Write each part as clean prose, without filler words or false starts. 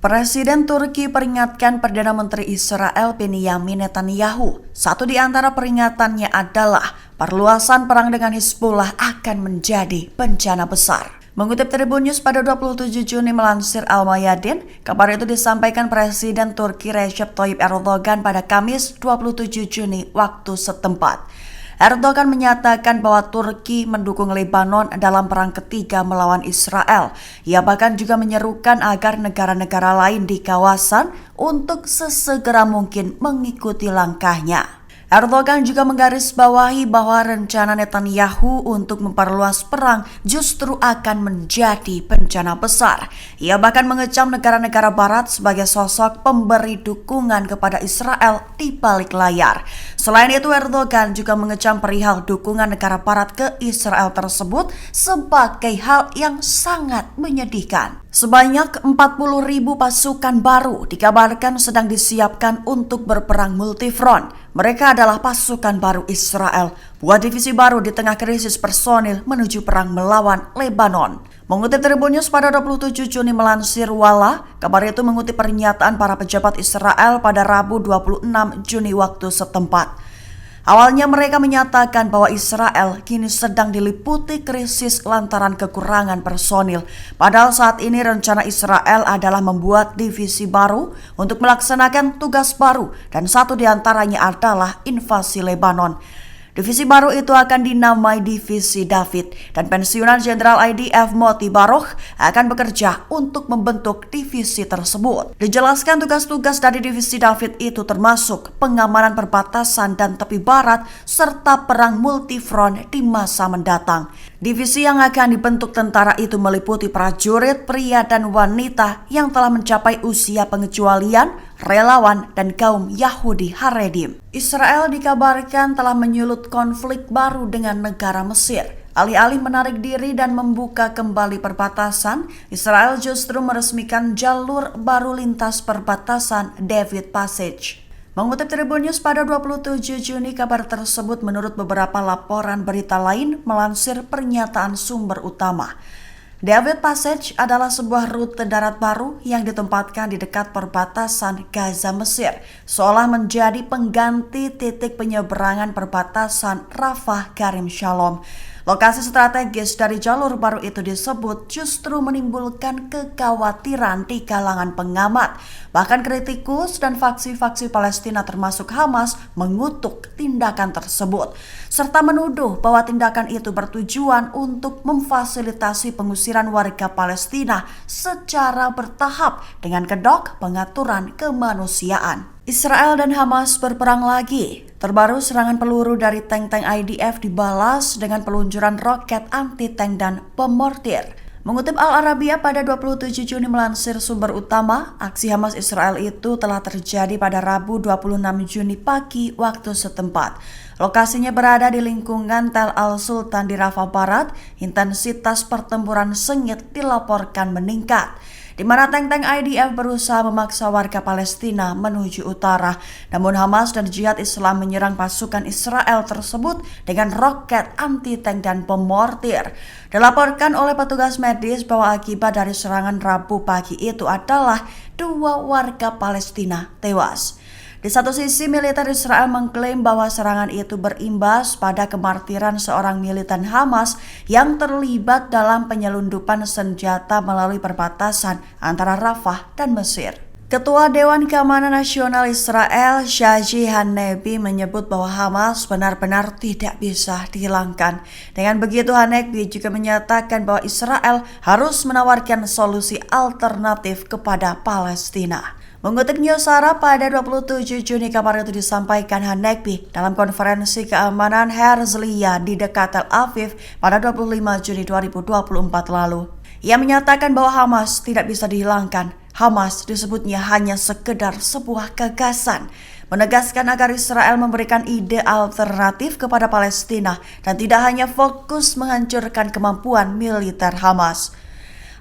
Presiden Turki peringatkan Perdana Menteri Israel Benyamin Netanyahu. Satu di antara peringatannya adalah perluasan perang dengan Hizbullah akan menjadi bencana besar. Mengutip Tribun News pada 27 Juni melansir Al-Mayadin, kabar itu disampaikan Presiden Turki Recep Tayyip Erdogan pada Kamis 27 Juni waktu setempat. Erdogan menyatakan bahwa Turki mendukung Lebanon dalam perang ketiga melawan Israel. Ia bahkan juga menyerukan agar negara-negara lain di kawasan untuk sesegera mungkin mengikuti langkahnya. Erdogan juga menggarisbawahi bahwa rencana Netanyahu untuk memperluas perang justru akan menjadi bencana besar. Ia bahkan mengecam negara-negara barat sebagai sosok pemberi dukungan kepada Israel di balik layar. Selain itu, Erdogan juga mengecam perihal dukungan negara barat ke Israel tersebut sebagai hal yang sangat menyedihkan. Sebanyak 40.000 pasukan baru dikabarkan sedang disiapkan untuk berperang multifront. Mereka adalah pasukan baru Israel, buah divisi baru di tengah krisis personil menuju perang melawan Lebanon. Mengutip Tribun News pada 27 Juni melansir Walla, kabar itu mengutip pernyataan para pejabat Israel pada Rabu 26 Juni waktu setempat. Awalnya mereka menyatakan bahwa Israel kini sedang diliputi krisis lantaran kekurangan personil. Padahal saat ini rencana Israel adalah membuat divisi baru untuk melaksanakan tugas baru dan satu di antaranya adalah invasi Lebanon. Divisi baru itu akan dinamai Divisi David dan pensiunan Jenderal IDF Moti Baruch akan bekerja untuk membentuk divisi tersebut. Dijelaskan tugas-tugas dari Divisi David itu termasuk pengamanan perbatasan dan tepi barat serta perang multifront di masa mendatang. Divisi yang akan dibentuk tentara itu meliputi prajurit pria dan wanita yang telah mencapai usia pengecualian, relawan, dan kaum Yahudi Haredim. Israel dikabarkan telah menyulut konflik baru dengan negara Mesir. Alih-alih menarik diri dan membuka kembali perbatasan, Israel justru meresmikan jalur baru lintas perbatasan David Passage. Mengutip Tribun News pada 27 Juni, kabar tersebut menurut beberapa laporan berita lain melansir pernyataan sumber utama. David Passage adalah sebuah rute darat baru yang ditempatkan di dekat perbatasan Gaza Mesir, seolah menjadi pengganti titik penyeberangan perbatasan Rafah Karim Shalom. Lokasi strategis dari jalur baru itu disebut justru menimbulkan kekhawatiran di kalangan pengamat. Bahkan kritikus dan faksi-faksi Palestina termasuk Hamas mengutuk tindakan tersebut, serta menuduh bahwa tindakan itu bertujuan untuk memfasilitasi pengusiran warga Palestina secara bertahap dengan kedok pengaturan kemanusiaan. Israel dan Hamas berperang lagi. Terbaru serangan peluru dari tank-tank IDF dibalas dengan peluncuran roket anti-tank dan bom mortir. Mengutip Al-Arabiya pada 27 Juni melansir sumber utama, aksi Hamas Israel itu telah terjadi pada Rabu 26 Juni pagi waktu setempat. Lokasinya berada di lingkungan Tel Al-Sultan di Rafah Barat. Intensitas pertempuran sengit dilaporkan meningkat, di mana tank-tank IDF berusaha memaksa warga Palestina menuju utara. Namun Hamas dan Jihad Islam menyerang pasukan Israel tersebut dengan roket anti-tank dan bom mortir. Dilaporkan oleh petugas medis bahwa akibat dari serangan Rabu pagi itu adalah 2 warga Palestina tewas. Di satu sisi, militer Israel mengklaim bahwa serangan itu berimbas pada kemartiran seorang militan Hamas yang terlibat dalam penyelundupan senjata melalui perbatasan antara Rafah dan Mesir. Ketua Dewan Keamanan Nasional Israel, Shaji Hanebi, menyebut bahwa Hamas benar-benar tidak bisa dihilangkan. Dengan begitu, Hanebi juga menyatakan bahwa Israel harus menawarkan solusi alternatif kepada Palestina. Mengutip Newsara pada 27 Juni, kabar itu disampaikan Hanekbi dalam konferensi keamanan Herzliya di dekat Tel Aviv pada 25 Juni 2024 lalu. Ia menyatakan bahwa Hamas tidak bisa dihilangkan. Hamas disebutnya hanya sekedar sebuah gagasan, menegaskan agar Israel memberikan ide alternatif kepada Palestina dan tidak hanya fokus menghancurkan kemampuan militer Hamas.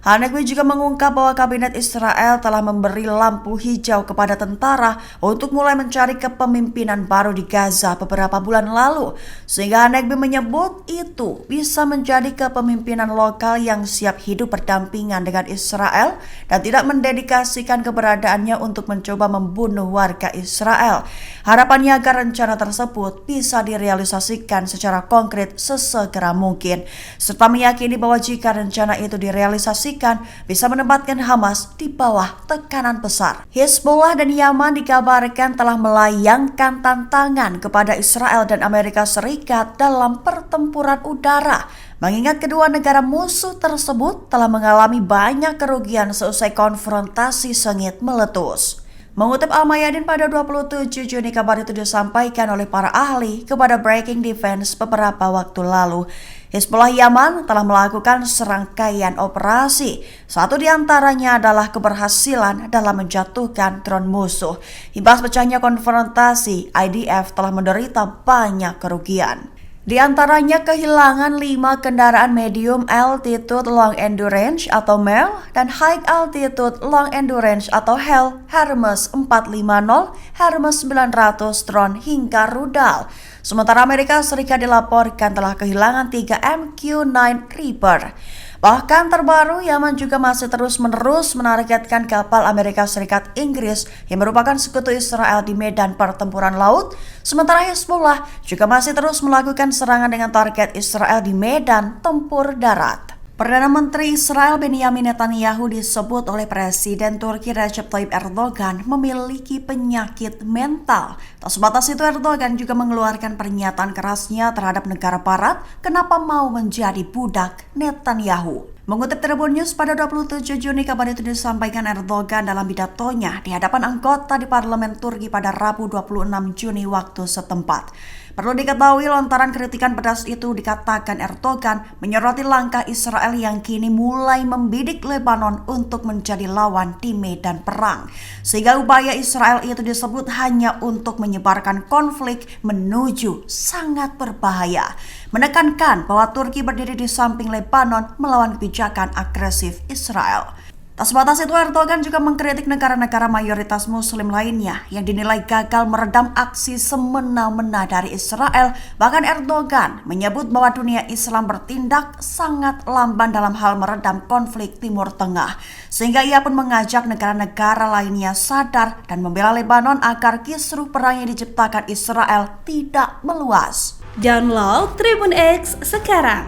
Hanegbi juga mengungkap bahwa kabinet Israel telah memberi lampu hijau kepada tentara untuk mulai mencari kepemimpinan baru di Gaza beberapa bulan lalu, sehingga Hanegbi menyebut itu bisa menjadi kepemimpinan lokal yang siap hidup berdampingan dengan Israel dan tidak mendedikasikan keberadaannya untuk mencoba membunuh warga Israel. Harapannya agar rencana tersebut bisa direalisasikan secara konkret sesegera mungkin, serta meyakini bahwa jika rencana itu direalisasikan bisa menempatkan Hamas di bawah tekanan besar. Hizbullah dan Yaman dikabarkan telah melayangkan tantangan kepada Israel dan Amerika Serikat dalam pertempuran udara, mengingat kedua negara musuh tersebut telah mengalami banyak kerugian seusai konfrontasi sengit meletus. Mengutip Al-Mayadin pada 27 Juni, kabar itu disampaikan oleh para ahli kepada Breaking Defense beberapa waktu lalu. Hizbullah Yaman telah melakukan serangkaian operasi. Satu di antaranya adalah keberhasilan dalam menjatuhkan drone musuh. Imbas pecahnya konfrontasi, IDF telah menderita banyak kerugian. Di antaranya kehilangan 5 kendaraan medium altitude long endurance atau MEL dan high altitude long endurance atau HAL Hermes 450, Hermes 900 drone hingga rudal. Sementara Amerika Serikat dilaporkan telah kehilangan 3 MQ-9 Reaper. Bahkan terbaru, Yaman juga masih terus-menerus menargetkan kapal Amerika Serikat Inggris yang merupakan sekutu Israel di medan pertempuran laut. Sementara Hizbullah juga masih terus melakukan serangan dengan target Israel di medan tempur darat. Perdana Menteri Israel Benjamin Netanyahu disebut oleh Presiden Turki Recep Tayyip Erdogan memiliki penyakit mental. Tak sebatas itu, Erdogan juga mengeluarkan pernyataan kerasnya terhadap negara barat kenapa mau menjadi budak Netanyahu. Mengutip Tribun News pada 27 Juni, kabar itu disampaikan Erdogan dalam pidatonya di hadapan anggota di Parlemen Turki pada Rabu 26 Juni waktu setempat. Perlu diketahui, lontaran kritikan pedas itu dikatakan Erdogan menyoroti langkah Israel yang kini mulai membidik Lebanon untuk menjadi lawan di medan perang. Sehingga upaya Israel itu disebut hanya untuk menyebarkan konflik menuju sangat berbahaya. Menekankan bahwa Turki berdiri di samping Lebanon melawan kebijakan agresif Israel. Tak sebatas itu, Erdogan juga mengkritik negara-negara mayoritas muslim lainnya yang dinilai gagal meredam aksi semena-mena dari Israel. Bahkan Erdogan menyebut bahwa dunia Islam bertindak sangat lamban dalam hal meredam konflik Timur Tengah. Sehingga ia pun mengajak negara-negara lainnya sadar dan membela Lebanon agar kisruh perang yang diciptakan Israel tidak meluas. Download Tribun X sekarang,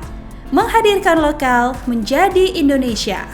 menghadirkan lokal menjadi Indonesia.